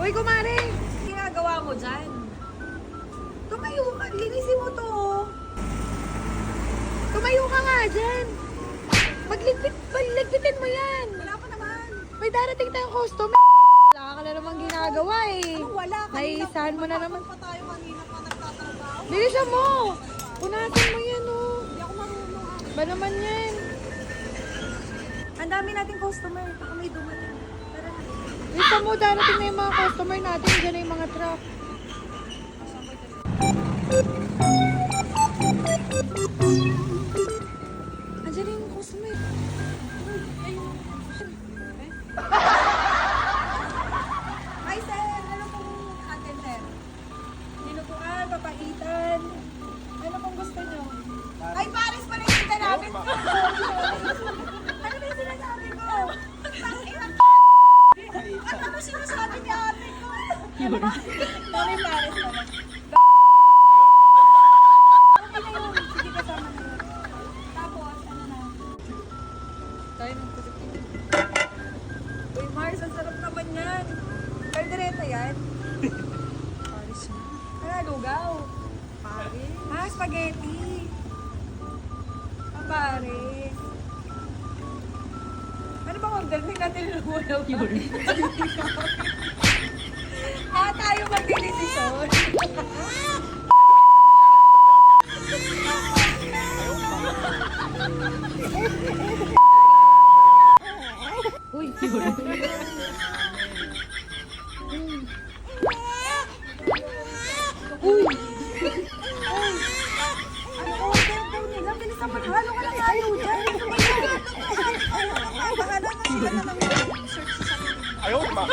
Uy, kumare! Ginagawa mo dyan? Tumayo ka, linisin mo to. Tumayo ka nga dyan. Magligpitin mo yan. Wala pa naman. May darating tayong customer. Wala ka na naman ginagawa eh. Anong wala? Naiisahan mo na naman. Pa tayo kanina pa nagtatrabaho. Bilisan mo! Punasan mo yan oh. Hindi ako marunong. Ba naman yan? Ang dami nating customer. Baka may dumating. Tara na. Bilisan mo, darating na yung mga customer natin. Diyan na yung mga truck. Andiyan na yung customer. Hi sir! Ano pong atin sir? Dinuguan, papaitan. Ano pong gusto nyo? Ay Paris pa rin kita namin! Ano ba yung sinasabi ko? Ano ba sinasabi ni ate ko? Ano ba? Dami Paris pa rin. Okay na yun. Sige kasama na yun. Tapos ano na? Tayo ng Uy, Mars, ang sarap naman yan. Caldereta yan. Paris na. Ano, lugaw? Paris. Ah, spaghetti. Ah, Paris. Ano bang order? May natin lulugaw yun. Tayo mag-decision. Uy, Uy! Ano order daw nila? Bilis naman. Halo ka lang ayaw dyan. Baka na sila na lang search sa Ayaw, ma.